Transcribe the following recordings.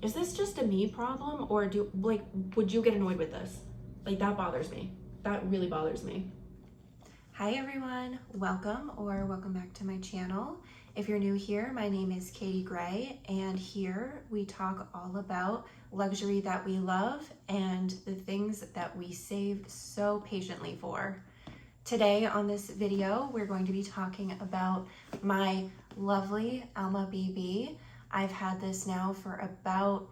Is this just a me problem, or would you get annoyed with this? Like, that bothers me. That really bothers me. Hi everyone, welcome back to my channel. If you're new here, my name is Katie Gray, and here we talk all about luxury that we love and the things that we saved so patiently for. Today on this video, we're going to be talking about my lovely Alma BB. I've had this now for about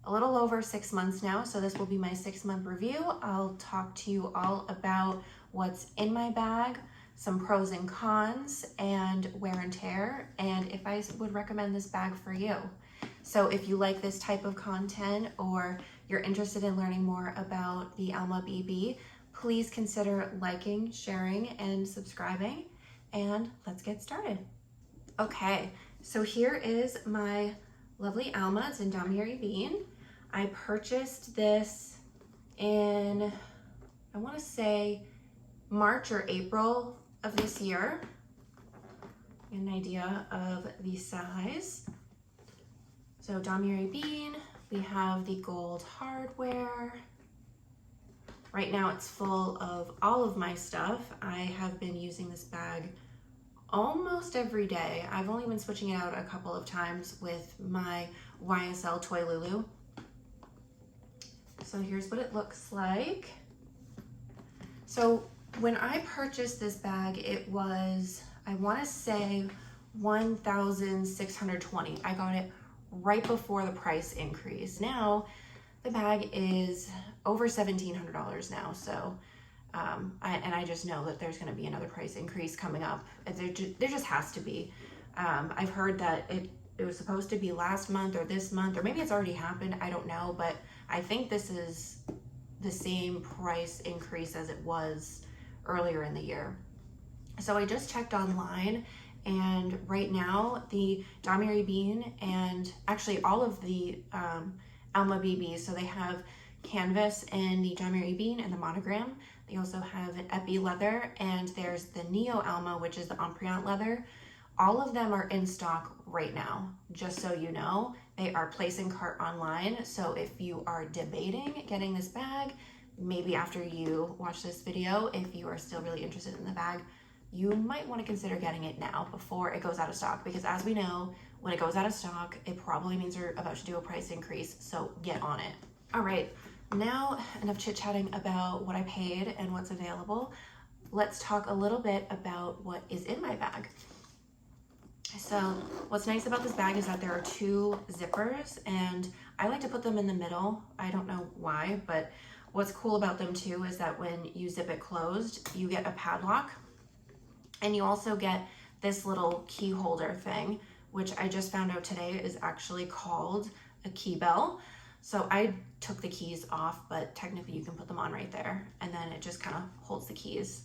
a little over 6 months now, so this will be my 6-month review. I'll talk to you all about what's in my bag, some pros and cons, and wear and tear, and if I would recommend this bag for you. So if you like this type of content or you're interested in learning more about the Alma BB, please consider liking, sharing, and subscribing, and let's get started. Okay, so here is my lovely Alma. It's in Damier Bean. I purchased this in, I want to say, March or April of this year. Get an idea of the size. So Damier Bean, we have the gold hardware. Right now it's full of all of my stuff. I have been using this bag almost every day. I've only been switching it out a couple of times with my YSL Toy Lulu. So here's what it looks like. So when I purchased this bag, it was, I want to say, $1,620. I got it right before the price increase. Now the bag is over $1,700 now. So I just know that there's going to be another price increase coming up. There just has to be. I've heard that it was supposed to be last month or this month, or maybe it's already happened. I don't know, but I think this is the same price increase as it was earlier in the year. So I just checked online, and right now the Damier Bean and actually all of the Alma BBs, so they have canvas in the Damier Bean and the monogram. They also have an epi leather, and there's the Neo Alma, which is the Empreinte leather. All of them are in stock right now, just so you know. They are placing cart online, so if you are debating getting this bag, maybe after you watch this video, if you are still really interested in the bag, you might want to consider getting it now before it goes out of stock, because as we know, when it goes out of stock, it probably means they're about to do a price increase, so get on it. All right, now enough chit-chatting about what I paid and what's available. Let's talk a little bit about what is in my bag. So what's nice about this bag is that there are 2 zippers, and I like to put them in the middle. I don't know why, but what's cool about them too is that when you zip it closed, you get a padlock, and you also get this little key holder thing, which I just found out today is actually called a key bell. So I took the keys off, but technically you can put them on right there, and then it just kind of holds the keys.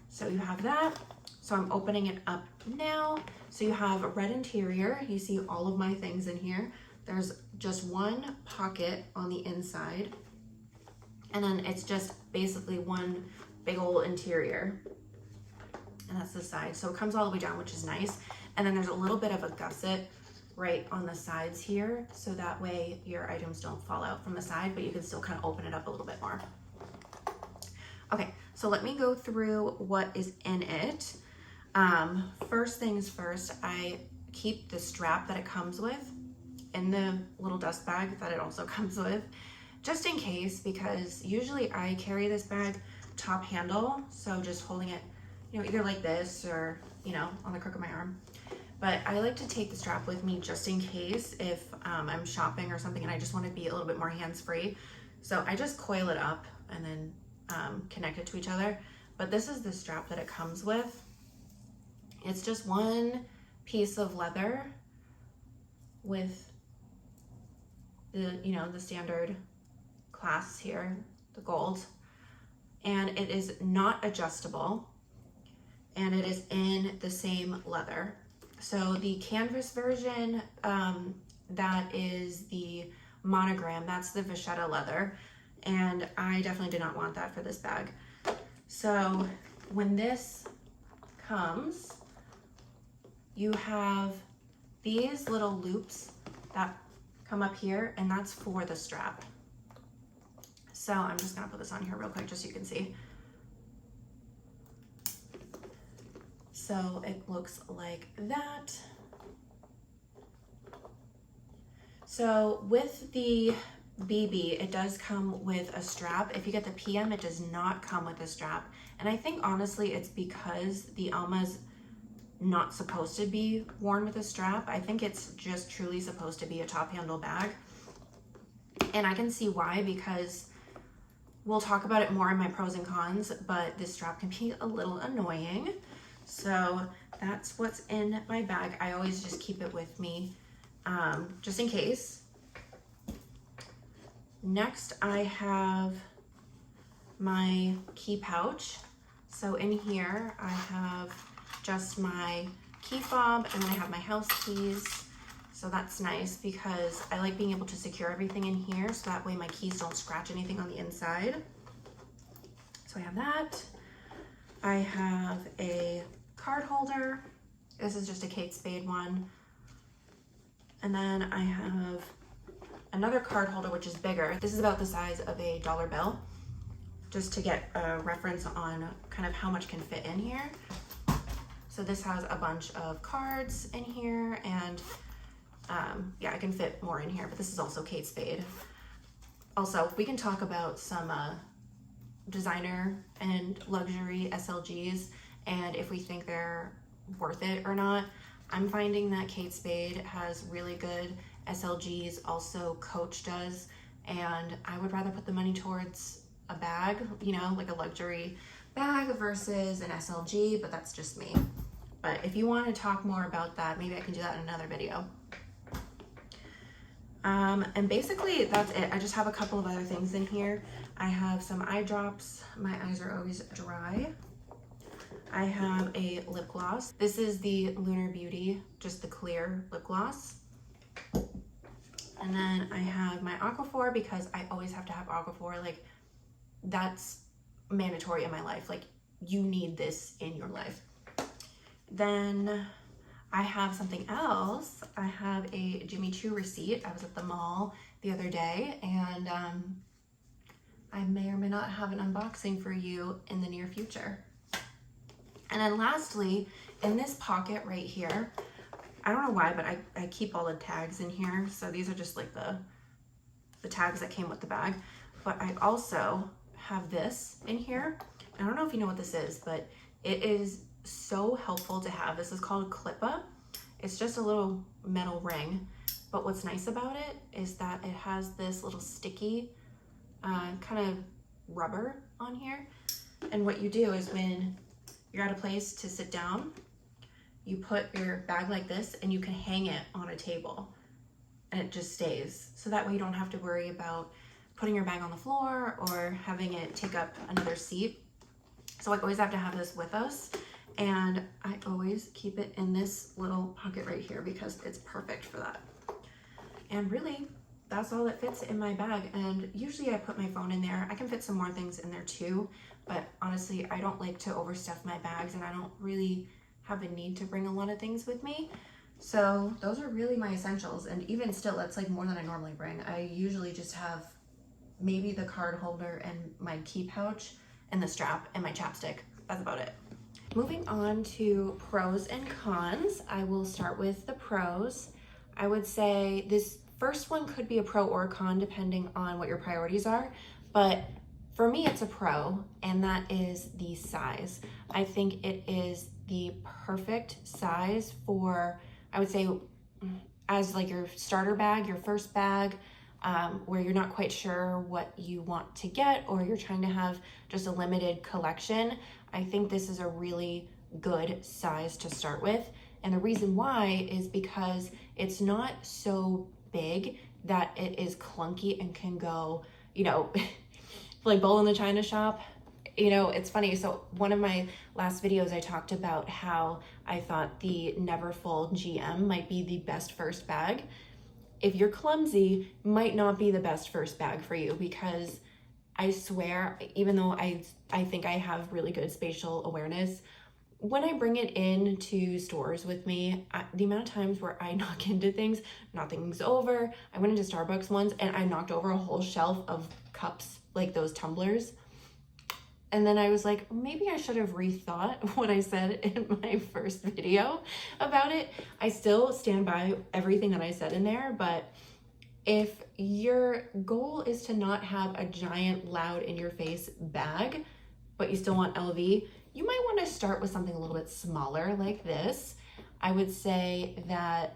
So you have that. So I'm opening it up now. So you have a red interior. You see all of my things in here. There's just one pocket on the inside, and then it's just basically one big old interior, and that's the side. So it comes all the way down, which is nice. And then there's a little bit of a gusset right on the sides here, so that way your items don't fall out from the side, but you can still kind of open it up a little bit more. Okay, so let me go through what is in it. First things first, I keep the strap that it comes with in the little dust bag that it also comes with, just in case, because usually I carry this bag top handle, so just holding it, you know, either like this or, you know, on the crook of my arm. But I like to take the strap with me just in case if I'm shopping or something and I just want to be a little bit more hands-free. So I just coil it up and then connect it to each other. But this is the strap that it comes with. It's just one piece of leather with the, you know, the standard clasps here, the gold, and it is not adjustable, and it is in the same leather. So the canvas version, that is the monogram, that's the vachetta leather, and I definitely did not want that for this bag. So when this comes, you have these little loops that come up here, and that's for the strap. So I'm just gonna put this on here real quick just so you can see. So it looks like that. So with the BB, it does come with a strap. If you get the PM, it does not come with a strap. And I think honestly, it's because the Alma's not supposed to be worn with a strap. I think it's just truly supposed to be a top handle bag. And I can see why, because we'll talk about it more in my pros and cons, but this strap can be a little annoying. So that's what's in my bag. I always just keep it with me, just in case. Next, I have my key pouch. So in here, I have just my key fob, and then I have my house keys. So that's nice because I like being able to secure everything in here so that way my keys don't scratch anything on the inside. So I have that. I have a card holder. This is just a Kate Spade one. And then I have another card holder, which is bigger. This is about the size of a dollar bill, just to get a reference on kind of how much can fit in here. So this has a bunch of cards in here, and yeah, I can fit more in here, but this is also Kate Spade. Also, we can talk about some designer and luxury SLGs, and if we think they're worth it or not. I'm finding that Kate Spade has really good SLGs, also Coach does, and I would rather put the money towards a bag, you know, like a luxury bag versus an SLG, but that's just me. But if you want to talk more about that, maybe I can do that in another video. And basically that's it. I just have a couple of other things in here. I have some eye drops. My eyes are always dry. I have a lip gloss. This is the Lunar Beauty, just the clear lip gloss. And then I have my Aquaphor because I always have to have Aquaphor. Like, that's mandatory in my life. Like, you need this in your life. Then I have something else. I have a Jimmy Choo receipt. I was at the mall the other day, and I may or may not have an unboxing for you in the near future. And then lastly, in this pocket right here, I don't know why, but I keep all the tags in here. So these are just like the tags that came with the bag. But I also have this in here. I don't know if you know what this is, but it is so helpful to have. This is called Clippa. It's just a little metal ring. But what's nice about it is that it has this little sticky kind of rubber on here. And what you do is when you're at a place to sit down, you put your bag like this and you can hang it on a table and it just stays. So that way you don't have to worry about putting your bag on the floor or having it take up another seat. So I always have to have this with us, and I always keep it in this little pocket right here because it's perfect for that. And really, that's all that fits in my bag. And usually I put my phone in there. I can fit some more things in there too, but honestly, I don't like to overstuff my bags, and I don't really have a need to bring a lot of things with me. So those are really my essentials. And even still, that's like more than I normally bring. I usually just have maybe the card holder and my key pouch and the strap and my chapstick. That's about it. Moving on to pros and cons, I will start with the pros. I would say this first one could be a pro or a con depending on what your priorities are, but for me it's a pro, and that is the size. I think it is the perfect size for, I would say, as like your starter bag, your first bag, where you're not quite sure what you want to get, or you're trying to have just a limited collection. I think this is a really good size to start with. And the reason why is because it's not so big that it is clunky and can go, you know, like Bull in the China Shop. You know, it's funny. So one of my last videos, I talked about how I thought the Neverfull GM might be the best first bag. If you're clumsy, might not be the best first bag for you, because I swear, even though I think I have really good spatial awareness, when I bring it into stores with me, the amount of times where I knock into things, nothing's over. I went into Starbucks once and I knocked over a whole shelf of cups, like those tumblers. And then I was like, maybe I should have rethought what I said in my first video about it. I still stand by everything that I said in there, but if your goal is to not have a giant, loud, in your face bag, but you still want LV, you might want to start with something a little bit smaller like this. I would say that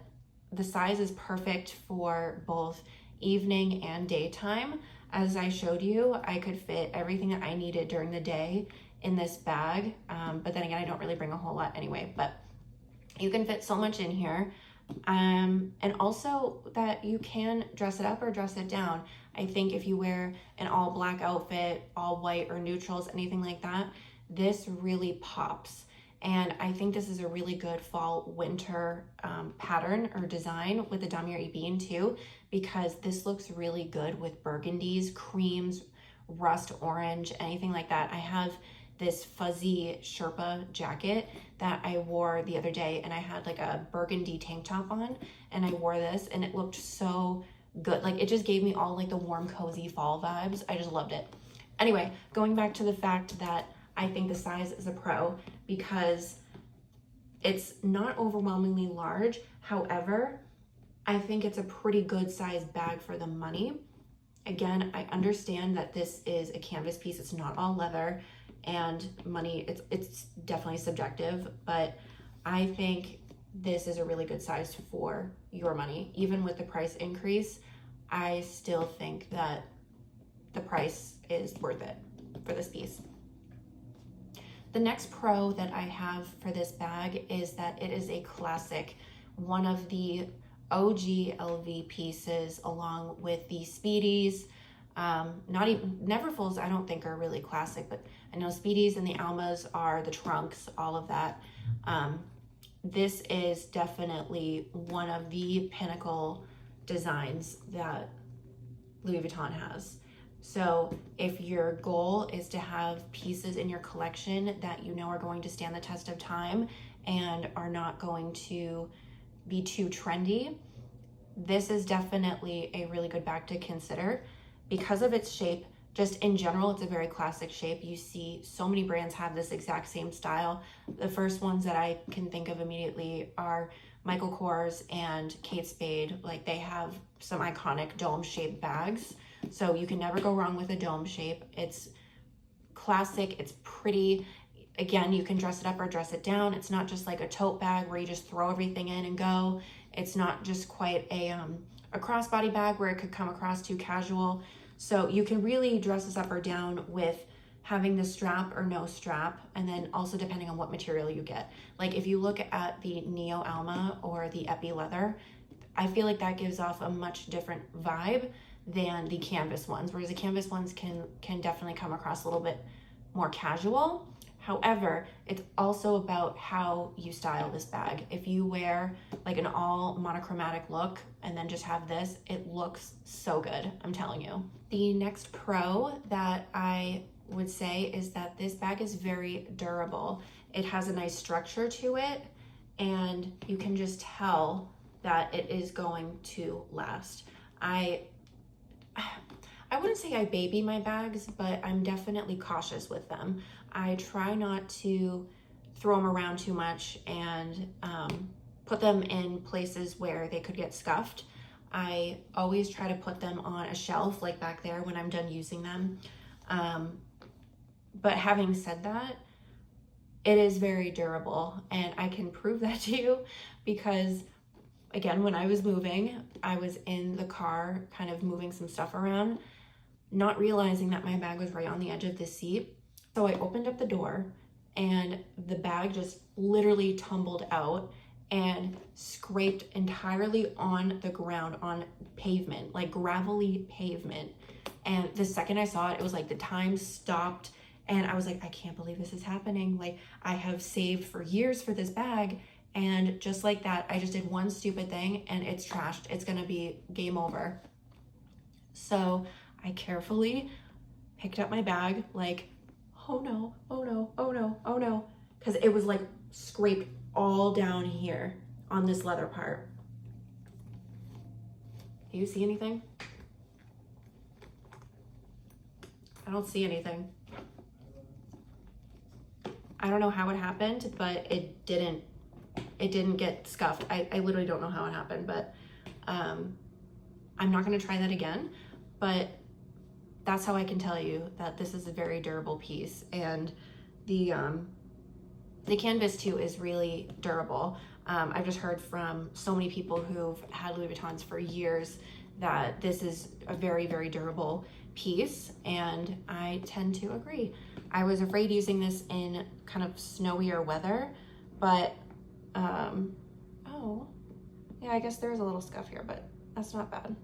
the size is perfect for both evening and daytime. As I showed you, I could fit everything that I needed during the day in this bag. But then again, I don't really bring a whole lot anyway, but you can fit so much in here. And also that you can dress it up or dress it down. I think if you wear an all black outfit, all white or neutrals, anything like that, this really pops. And I think this is a really good fall winter pattern or design with the damier ebene too, because this looks really good with burgundies, creams, rust orange, anything like that. I have this fuzzy Sherpa jacket that I wore the other day, and I had like a burgundy tank top on, and I wore this and it looked so good. Like it just gave me all like the warm, cozy fall vibes. I just loved it. Anyway, going back to the fact that I think the size is a pro because it's not overwhelmingly large. However, I think it's a pretty good size bag for the money. Again, I understand that this is a canvas piece. It's not all leather, and money, it's definitely subjective, but I think this is a really good size for your money. Even with the price increase, I still think that the price is worth it for this piece. The next pro that I have for this bag is that it is a classic, one of the OG LV pieces, along with the Speedies. Not even Neverfulls, I don't think are really classic, but I know Speedies and the Almas are the trunks, all of that. This is definitely one of the pinnacle designs that Louis Vuitton has. So if your goal is to have pieces in your collection that you know are going to stand the test of time and are not going to be too trendy, this is definitely a really good bag to consider because of its shape. Just in general, it's a very classic shape. You see so many brands have this exact same style. The first ones that I can think of immediately are Michael Kors and Kate Spade. Like, they have some iconic dome-shaped bags. So you can never go wrong with a dome shape. It's classic, it's pretty. Again, you can dress it up or dress it down. It's not just like a tote bag where you just throw everything in and go. It's not just quite a crossbody bag where it could come across too casual. So you can really dress this up or down with having the strap or no strap, and then also depending on what material you get. Like if you look at the Neo Alma or the Epi leather, I feel like that gives off a much different vibe than the canvas ones, whereas the canvas ones can definitely come across a little bit more casual. However, it's also about how you style this bag. If you wear like an all monochromatic look and then just have this, it looks so good, I'm telling you. The next pro that I would say is that this bag is very durable. It has a nice structure to it, and you can just tell that it is going to last. I wouldn't say I baby my bags, but I'm definitely cautious with them. I try not to throw them around too much and put them in places where they could get scuffed. I always try to put them on a shelf like back there when I'm done using them. But having said that, it is very durable, and I can prove that to you because, again, when I was moving, I was in the car kind of moving some stuff around, not realizing that my bag was right on the edge of the seat. So I opened up the door and the bag just literally tumbled out and scraped entirely on the ground, on pavement, like gravelly pavement. And the second I saw it, it was like the time stopped, and I was like, I can't believe this is happening. Like, I have saved for years for this bag, and just like that, I just did one stupid thing and it's trashed. It's gonna be game over. So I carefully picked up my bag, like, oh no, oh no, oh no, oh no, because it was like scraped all down here on this leather part. Do you see anything? I don't see anything. I don't know how it happened, but it didn't get scuffed. I literally don't know how it happened, but I'm not gonna try that again, but that's how I can tell you that this is a very durable piece. And the canvas too is really durable. I've just heard from so many people who've had Louis Vuittons for years that this is a very, very durable piece, and I tend to agree. I was afraid using this in kind of snowier weather, but oh yeah, I guess there is a little scuff here, but that's not bad.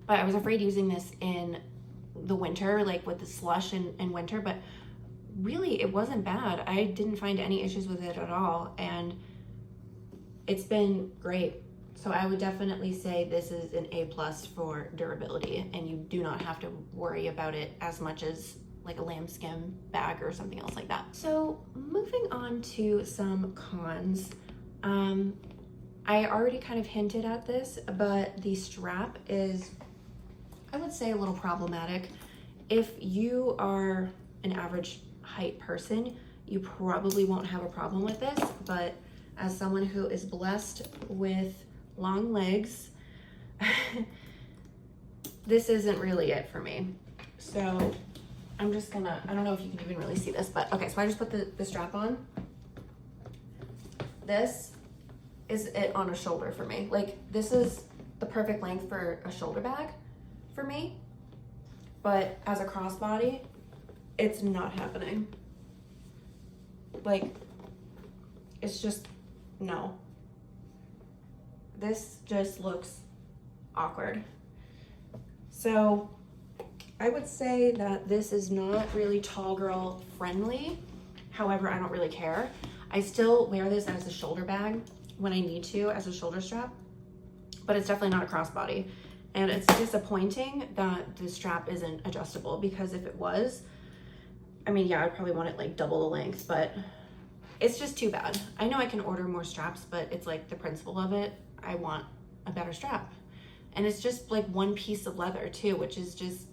But I was afraid using this in the winter, like with the slush in winter, but really it wasn't bad. I didn't find any issues with it at all, and it's been great. So I would definitely say this is an A+ for durability, and you do not have to worry about it as much as like a lambskin bag or something else like that. So moving on to some cons. I already kind of hinted at this, but the strap is, I would say, a little problematic. If you are an average height person, you probably won't have a problem with this, but as someone who is blessed with long legs, this isn't really it for me. So I'm just gonna, I don't know if you can even really see this, but okay, so I just put the strap on. This is it on a shoulder for me. Like, this is the perfect length for a shoulder bag for me, but as a crossbody, it's not happening. Like, it's just, no. This just looks awkward. So I would say that this is not really tall girl friendly. However, I don't really care. I still wear this as a shoulder bag when I need to, as a shoulder strap, but it's definitely not a crossbody. And it's disappointing that the strap isn't adjustable, because if it was, I mean, yeah, I'd probably want it like double the length, but it's just too bad. I know I can order more straps, but it's like the principle of it, I want a better strap. And it's just like one piece of leather too, which is just,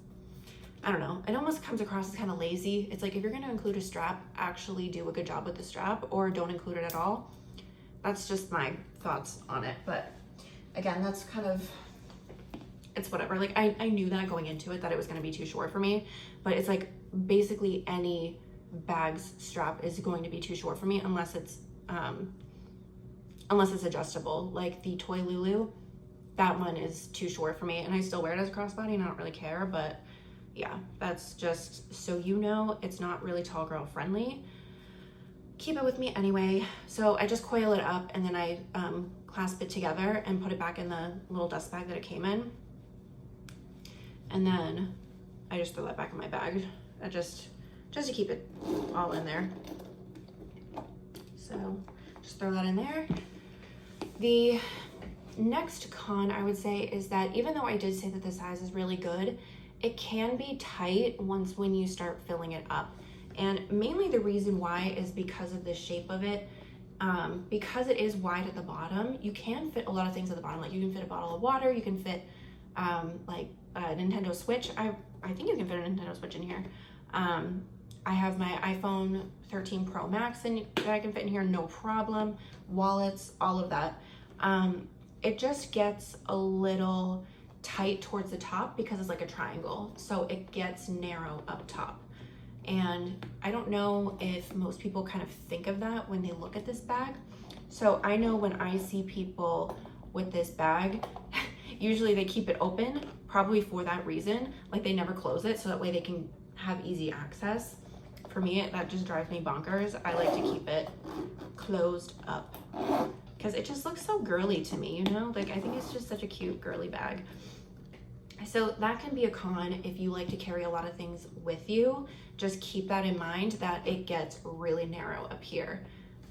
I don't know, it almost comes across as kind of lazy. It's like, if you're gonna include a strap, actually do a good job with the strap, or don't include it at all. That's just my thoughts on it. But again, that's kind of, it's whatever. Like, I knew that going into it, that it was gonna be too short for me, but it's like basically any bag's strap is going to be too short for me unless it's adjustable. Like the Toy Lulu, that one is too short for me, and I still wear it as a crossbody and I don't really care. But yeah, that's just so you know, it's not really tall girl friendly. Keep it with me anyway. So I just coil it up, and then I clasp it together and put it back in the little dust bag that it came in, and then I just throw that back in my bag. I just to keep it all in there. So just throw that in there. The next con I would say is that even though I did say that the size is really good, it can be tight when you start filling it up. And mainly the reason why is because of the shape of it. Because it is wide at the bottom, you can fit a lot of things at the bottom. Like, you can fit a bottle of water, you can fit like a Nintendo Switch. I think you can fit a Nintendo Switch in here. I have my iPhone 13 Pro Max that I can fit in here, no problem. Wallets, all of that. It just gets a little tight towards the top because it's like a triangle, so it gets narrow up top. And I don't know if most people kind of think of that when they look at this bag. So I know when I see people with this bag, usually they keep it open, probably for that reason. Like, they never close it so that way they can have easy access. For me, that just drives me bonkers. I like to keep it closed up because it just looks so girly to me, you know? Like, I think it's just such a cute girly bag. So that can be a con if you like to carry a lot of things with you. Just keep that in mind, that it gets really narrow up here.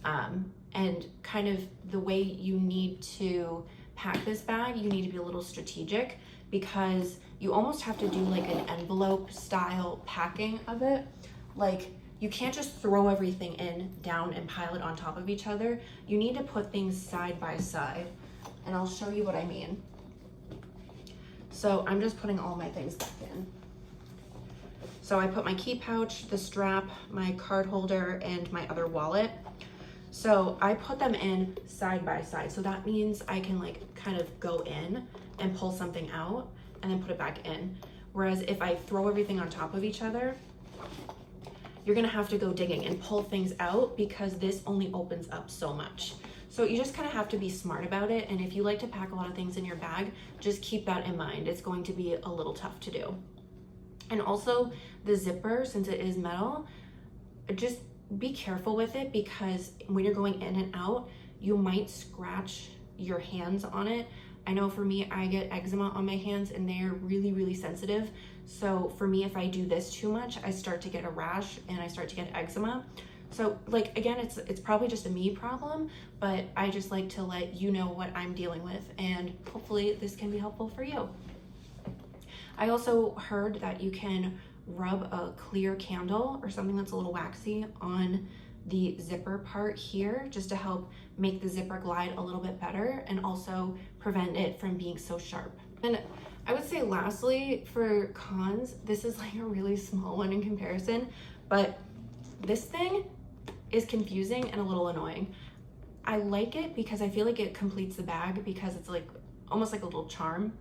And kind of the way you need to pack this bag, you need to be a little strategic, because you almost have to do like an envelope style packing of it. Like, you can't just throw everything down and pile it on top of each other. You need to put things side by side. And I'll show you what I mean. So I'm just putting all my things back in. So I put my key pouch, the strap, my card holder, and my other wallet. So I put them in side by side. So that means I can like kind of go in and pull something out and then put it back in. Whereas if I throw everything on top of each other, you're gonna have to go digging and pull things out because this only opens up so much. So you just kind of have to be smart about it. And if you like to pack a lot of things in your bag, just keep that in mind. It's going to be a little tough to do. And also the zipper, since it is metal, just be careful with it because when you're going in and out, you might scratch your hands on it. I know for me, I get eczema on my hands and they're really, really sensitive. So for me, if I do this too much, I start to get a rash and I start to get eczema. So like, again, it's probably just a me problem, but I just like to let you know what I'm dealing with and hopefully this can be helpful for you. I also heard that you can rub a clear candle or something that's a little waxy on the zipper part here just to help make the zipper glide a little bit better and also prevent it from being so sharp. And I would say lastly, for cons, this is like a really small one in comparison, but this thing is confusing and a little annoying. I like it because I feel like it completes the bag because it's like almost like a little charm,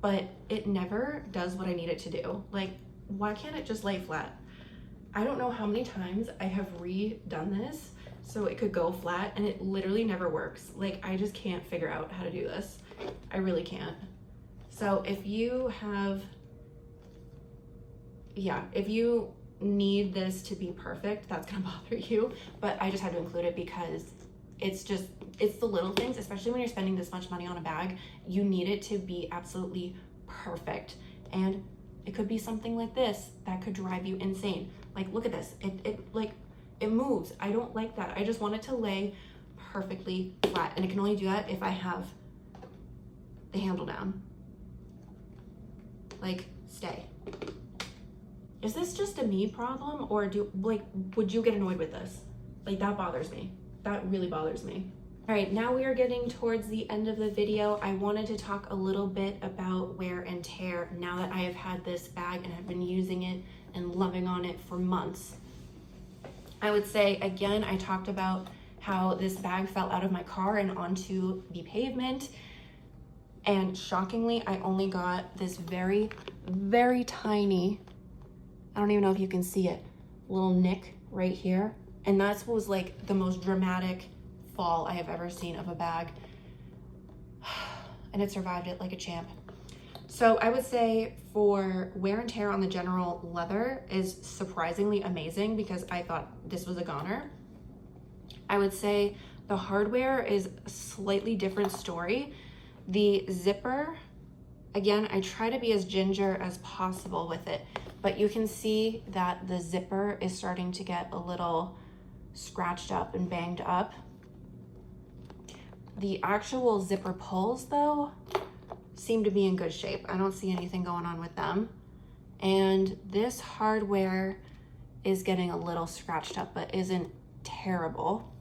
but it never does what I need it to do. Like, why can't it just lay flat? I don't know how many times I have redone this so it could go flat and it literally never works. Like, I just can't figure out how to do this. I really can't. So if you have, if you need this to be perfect, that's gonna bother you, but I just had to include it because it's the little things, especially when you're spending this much money on a bag, you need it to be absolutely perfect. And it could be something like this that could drive you insane. Like, look at this, it moves. I don't like that. I just want it to lay perfectly flat, and it can only do that if I have the handle down. Like, stay. Is this just a me problem, or would you get annoyed with this? Like, that bothers me. That really bothers me. All right, now we are getting towards the end of the video. I wanted to talk a little bit about wear and tear now that I have had this bag and have been using it and loving on it for months. I would say, again, I talked about how this bag fell out of my car and onto the pavement. And shockingly, I only got this very, very tiny, I don't even know if you can see it, little nick right here. And that was like the most dramatic fall I have ever seen of a bag. And it survived it like a champ. So I would say for wear and tear on the general leather is surprisingly amazing because I thought this was a goner. I would say the hardware is a slightly different story. The zipper, again, I try to be as ginger as possible with it, but you can see that the zipper is starting to get a little scratched up and banged up. The actual zipper pulls, though, seem to be in good shape. I don't see anything going on with them. And this hardware is getting a little scratched up, but isn't terrible.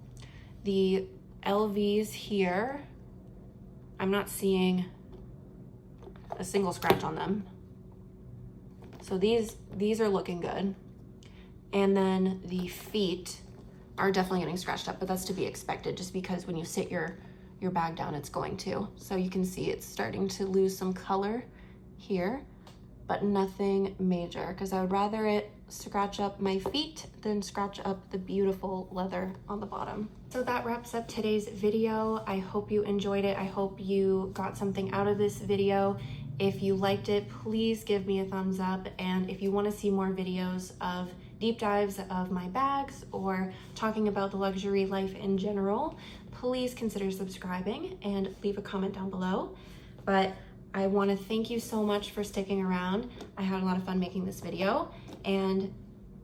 The LVs here, I'm not seeing a single scratch on them. So these are looking good. And then the feet are definitely getting scratched up, but that's to be expected just because when you sit your bag down, it's going to. So you can see it's starting to lose some color here, but nothing major because I would rather it scratch up my feet than scratch up the beautiful leather on the bottom. So that wraps up today's video. I hope you enjoyed it. I hope you got something out of this video. If you liked it, please give me a thumbs up. And if you want to see more videos of deep dives of my bags or talking about the luxury life in general, please consider subscribing and leave a comment down below. But I want to thank you so much for sticking around. I had a lot of fun making this video and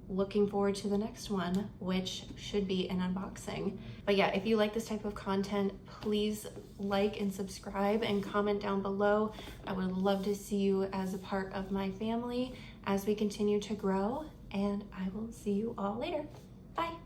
looking forward to the next one, which should be an unboxing. But yeah, if you like this type of content, please like and subscribe and comment down below. I would love to see you as a part of my family as we continue to grow. and I will see you all later. Bye.